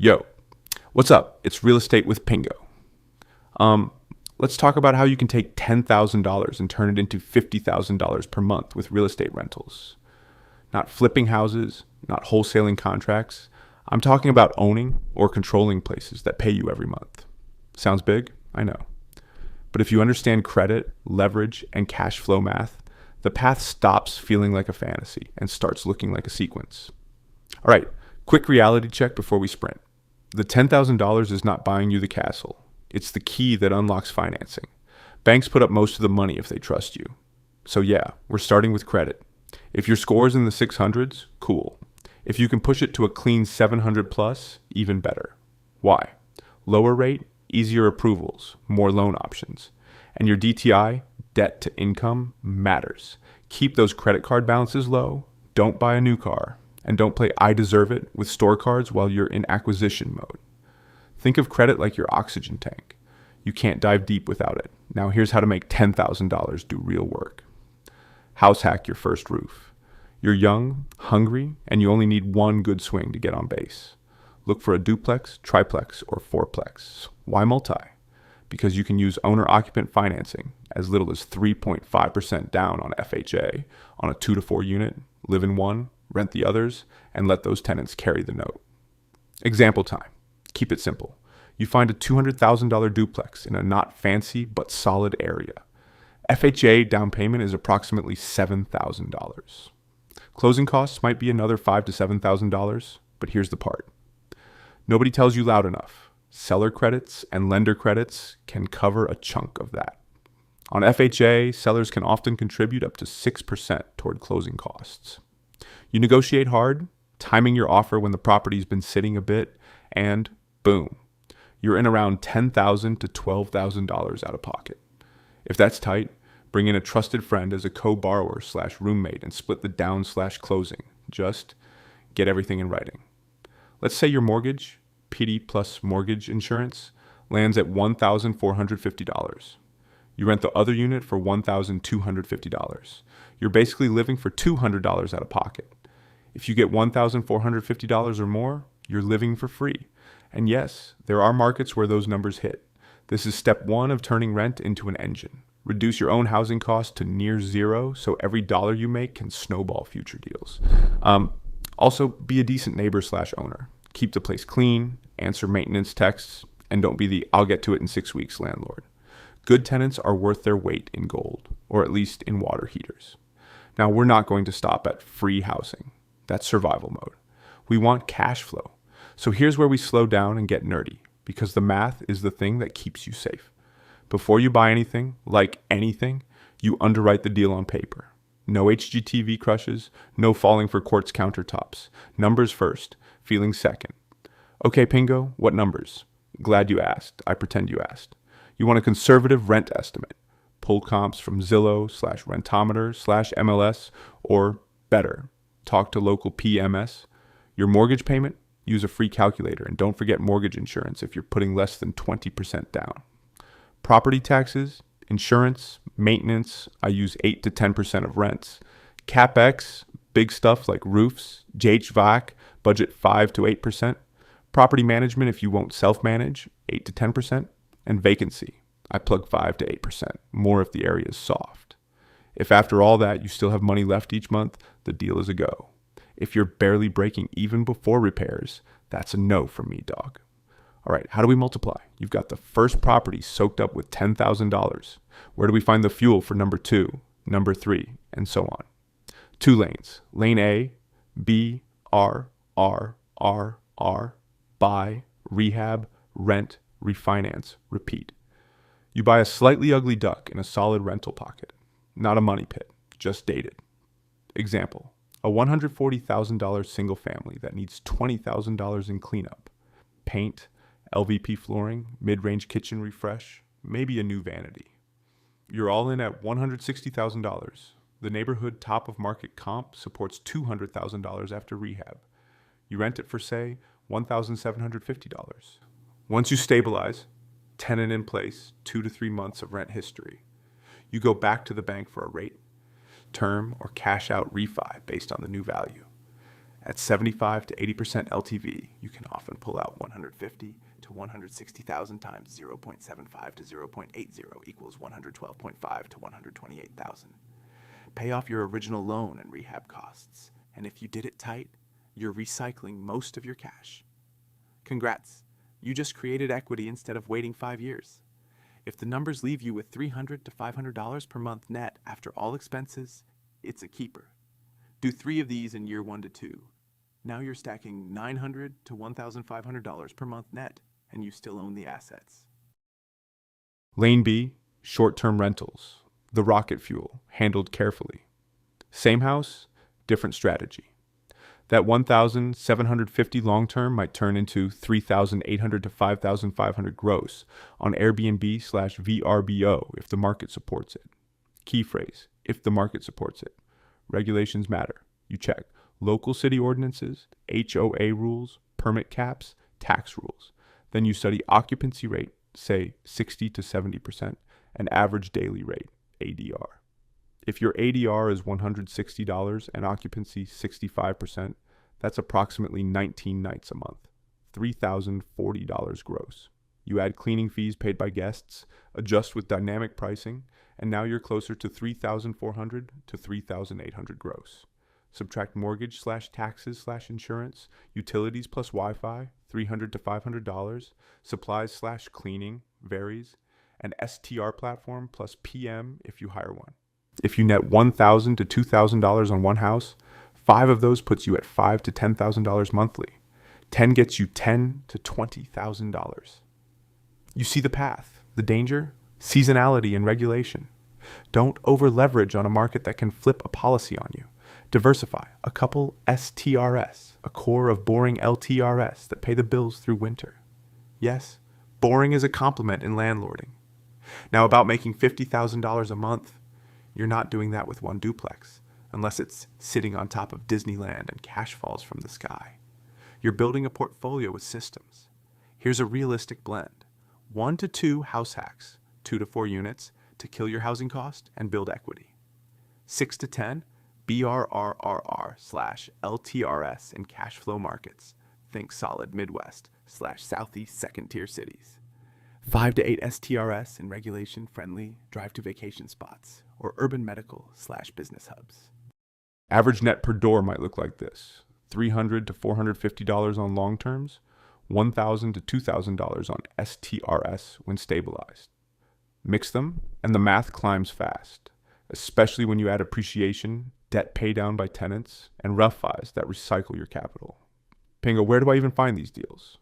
Yo, what's up? It's Real Estate with Pingo. Let's talk about how you can take $10,000 and turn it into $50,000 per month with real estate rentals. Not flipping houses, not wholesaling contracts. I'm talking about owning or controlling places that pay you every month. Sounds big? I know. But if you understand credit, leverage, and cash flow math, the path stops feeling like a fantasy and starts looking like a sequence. All right, quick reality check before we sprint. The $10,000 is not buying you the castle. It's the key that unlocks financing. Banks put up most of the money if they trust you. So yeah, we're starting with credit. If your score is in the 600s, cool. If you can push it to a clean 700 plus, even better. Why? Lower rate, easier approvals, more loan options. And your DTI, debt to income, matters. Keep those credit card balances low, don't buy a new car, and don't play I deserve it with store cards while you're in acquisition mode. Think of credit like your oxygen tank. You can't dive deep without it. Now here's how to make $10,000 do real work. House hack your first roof. You're young, hungry, and you only need one good swing to get on base. Look for a duplex, triplex, or fourplex. Why multi? Because you can use owner-occupant financing as little as 3.5% down on FHA on a 2 to 4 unit, live in one, rent the others, and let those tenants carry the note. Example time. Keep it simple. You find a $200,000 duplex in a not fancy but solid area. FHA down payment is approximately $7,000. Closing costs might be another $5,000 to $7,000, but here's the part. Nobody tells you loud enough. Seller credits and lender credits can cover a chunk of that. On FHA, sellers can often contribute up to 6% toward closing costs. You negotiate hard, timing your offer when the property's been sitting a bit, and boom, you're in around $10,000 to $12,000 out of pocket. If that's tight, bring in a trusted friend as a co-borrower / roommate and split the down / closing. Just get everything in writing. Let's say your mortgage, PD plus mortgage insurance, lands at $1,450. You rent the other unit for $1,250. You're basically living for $200 out of pocket. If you get $1,450 or more, you're living for free. And yes, there are markets where those numbers hit. This is step one of turning rent into an engine. Reduce your own housing costs to near zero so every dollar you make can snowball future deals. Also, be a decent neighbor / owner. Keep the place clean, answer maintenance texts, and don't be the I'll get to it in 6 weeks landlord. Good tenants are worth their weight in gold, or at least in water heaters. Now, we're not going to stop at free housing. That's survival mode. We want cash flow. So here's where we slow down and get nerdy, because the math is the thing that keeps you safe. Before you buy anything, like anything, you underwrite the deal on paper. No HGTV crushes, no falling for quartz countertops. Numbers first, feelings second. Okay, Pingo, what numbers? Glad you asked. I pretend you asked. You want a conservative rent estimate. Pull comps from Zillow / Rentometer / MLS, or better, talk to local PMS. Your mortgage payment? Use a free calculator, and don't forget mortgage insurance if you're putting less than 20% down. Property taxes, insurance, maintenance, I use 8 to 10% of rents. CapEx, big stuff like roofs, HVAC, budget 5 to 8%. Property management if you won't self-manage, 8 to 10%. And vacancy, I plug 5 to 8%, more if the area is soft. If after all that you still have money left each month, the deal is a go. If you're barely breaking even before repairs, that's a no from me, dog. All right, how do we multiply? You've got the first property soaked up with $10,000. Where do we find the fuel for number 2, number 3, and so on? 2 lanes. Lane A, B, R, R, R, R, buy, rehab, rent, refinance, repeat. You buy a slightly ugly duck in a solid rental pocket. Not a money pit, just dated. Example. A $140,000 single family that needs $20,000 in cleanup, paint, LVP flooring, mid-range kitchen refresh, maybe a new vanity. You're all in at $160,000. The neighborhood top of market comp supports $200,000 after rehab. You rent it for, say, $1,750. Once you stabilize, tenant in place, 2 to 3 months of rent history, you go back to the bank for a rate, term, or cash out refi based on the new value. At 75 to 80% LTV, you can often pull out 150 to 160,000 times 0.75 to 0.80 equals 112.5 to 128,000. Pay off your original loan and rehab costs, and if you did it tight, you're recycling most of your cash. Congrats, you just created equity instead of waiting 5 years. If the numbers leave you with $300 to $500 per month net after all expenses, it's a keeper. Do 3 of these in year 1 to 2. Now you're stacking $900 to $1,500 per month net, and you still own the assets. Lane B, short-term rentals. The rocket fuel, handled carefully. Same house, different strategy. That 1,750 long-term might turn into 3,800 to 5,500 gross on Airbnb/VRBO if the market supports it. Key phrase, if the market supports it. Regulations matter. You check local city ordinances, HOA rules, permit caps, tax rules. Then you study occupancy rate, say 60 to 70%, and average daily rate, ADR. If your ADR is $160 and occupancy 65%, that's approximately 19 nights a month, $3,040 gross. You add cleaning fees paid by guests, adjust with dynamic pricing, and now you're closer to $3,400 to $3,800 gross. Subtract mortgage/taxes/insurance, utilities plus Wi-Fi, $300 to $500, supplies/cleaning, varies, and STR platform plus PM if you hire one. If you net $1,000 to $2,000 on one house, 5 of those puts you at $5,000 to $10,000 monthly. 10 gets you $10,000 to $20,000. You see the path, the danger, seasonality and regulation. Don't over leverage on a market that can flip a policy on you. Diversify, a couple STRS, a core of boring LTRS that pay the bills through winter. Yes, boring is a compliment in landlording. Now about making $50,000 a month, you're not doing that with one duplex, unless it's sitting on top of Disneyland and cash falls from the sky. You're building a portfolio with systems. Here's a realistic blend. 1 to 2 house hacks, 2 to 4 units to kill your housing cost and build equity. 6 to 10 BRRRR/LTRS in cash flow markets. Think solid Midwest/Southeast second tier cities. 5 to 8 STRS in regulation friendly drive to vacation spots or urban medical/business hubs. Average net per door might look like this: $300 to $450 on long terms, $1,000 to $2,000 on STRS when stabilized. Mix them, and the math climbs fast, especially when you add appreciation, debt pay down by tenants, and rough buys that recycle your capital. Pingo, where do I even find these deals?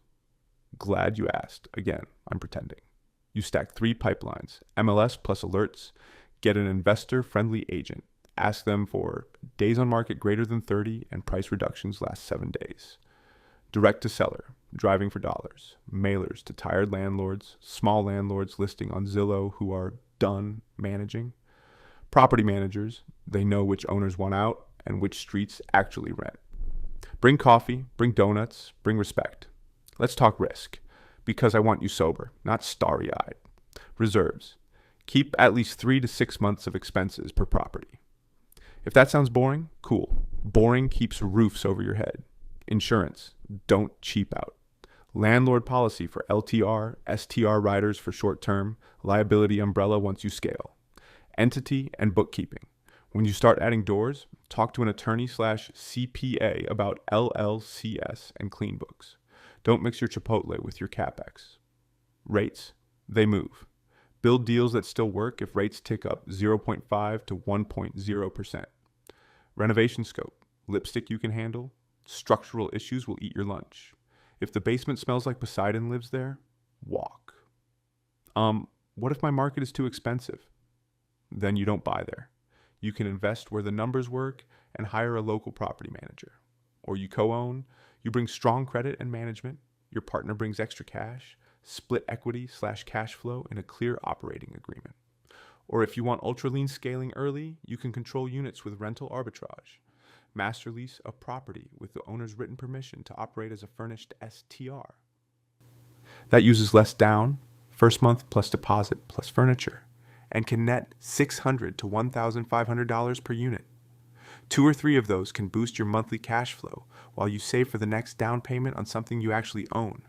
Glad you asked. Again, I'm pretending. You stack 3 pipelines, MLS plus alerts, get an investor-friendly agent, ask them for days on market greater than 30 and price reductions last 7 days. Direct to seller, driving for dollars, mailers to tired landlords, small landlords listing on Zillow who are done managing. Property managers, they know which owners want out and which streets actually rent. Bring coffee, bring donuts, bring respect. Let's talk risk, because I want you sober, not starry-eyed. Reserves. Keep at least 3 to 6 months of expenses per property. If that sounds boring, cool. Boring keeps roofs over your head. Insurance. Don't cheap out. Landlord policy for LTR, STR riders for short term, liability umbrella once you scale. Entity and bookkeeping. When you start adding doors, talk to an attorney/CPA about LLCS and clean books. Don't mix your Chipotle with your CapEx. Rates, they move. Build deals that still work if rates tick up 0.5 to 1.0%. Renovation scope, lipstick you can handle. Structural issues will eat your lunch. If the basement smells like Poseidon lives there, walk. What if my market is too expensive? Then you don't buy there. You can invest where the numbers work and hire a local property manager. Or you co-own, you bring strong credit and management, your partner brings extra cash, split equity/cash flow in a clear operating agreement. Or if you want ultra lean scaling early, you can control units with rental arbitrage. Master lease a property with the owner's written permission to operate as a furnished STR. That uses less down, first month plus deposit plus furniture, and can net $600 to $1,500 per unit. 2 or 3 of those can boost your monthly cash flow while you save for the next down payment on something you actually own.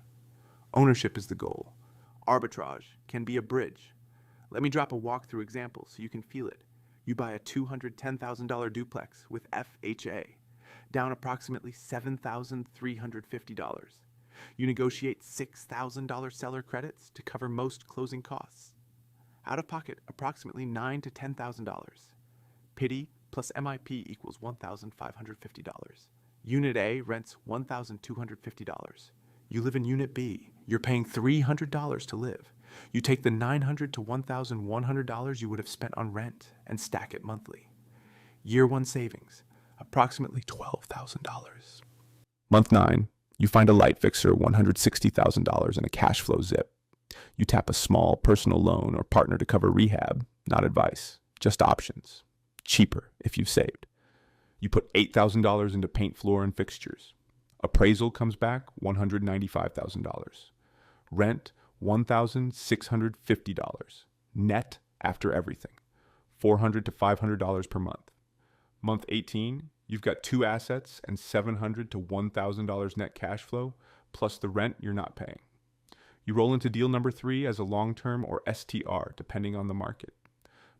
Ownership is the goal. Arbitrage can be a bridge. Let me drop a walkthrough example so you can feel it. You buy a $210,000 duplex with FHA, down approximately $7,350. You negotiate $6,000 seller credits to cover most closing costs. Out of pocket, approximately $9,000 to $10,000. PITI plus MIP equals $1,550. Unit A rents $1,250. You live in Unit B. You're paying $300 to live. You take the $900 to $1,100 you would have spent on rent and stack it monthly. Year 1 savings, approximately $12,000. Month 9, you find a light fixer, $160,000 in a cash flow zip. You tap a small personal loan or partner to cover rehab, not advice, just options. Cheaper if you've saved. You put $8,000 into paint, floor, and fixtures. Appraisal comes back $195,000. Rent $1,650. Net after everything. $400 to $500 per month. Month 18, you've got 2 assets and $700 to $1,000 net cash flow, plus the rent you're not paying. You roll into deal number 3 as a long-term or STR, depending on the market.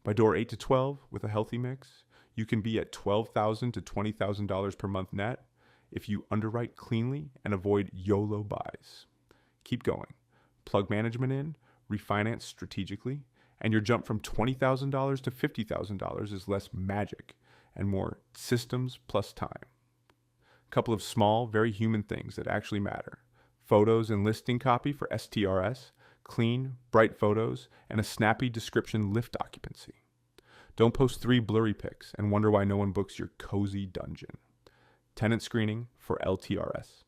By door 8 to 12, with a healthy mix, you can be at $12,000 to $20,000 per month net if you underwrite cleanly and avoid YOLO buys. Keep going. Plug management in, refinance strategically, and your jump from $20,000 to $50,000 is less magic and more systems plus time. A couple of small, very human things that actually matter. Photos and listing copy for STRS, clean, bright photos, and a snappy description lift occupancy. Don't post 3 blurry pics and wonder why no one books your cozy dungeon. Tenant screening for LTRS.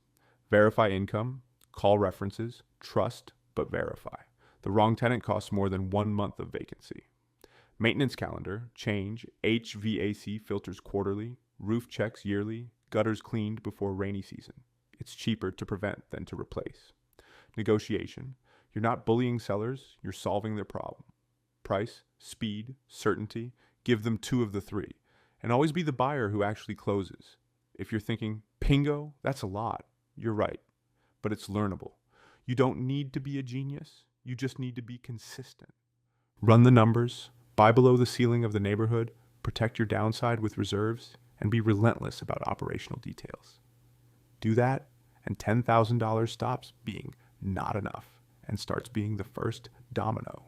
Verify income, call references, trust, but verify. The wrong tenant costs more than 1 month of vacancy. Maintenance calendar, change, HVAC filters quarterly, roof checks yearly, gutters cleaned before rainy season. It's cheaper to prevent than to replace. Negotiation. You're not bullying sellers, you're solving their problem. Price, speed, certainty, give them 2 of the 3. And always be the buyer who actually closes. If you're thinking, Pingo, that's a lot, you're right. But it's learnable. You don't need to be a genius, you just need to be consistent. Run the numbers, buy below the ceiling of the neighborhood, protect your downside with reserves, and be relentless about operational details. Do that, and $10,000 stops being not enough and starts being the first domino.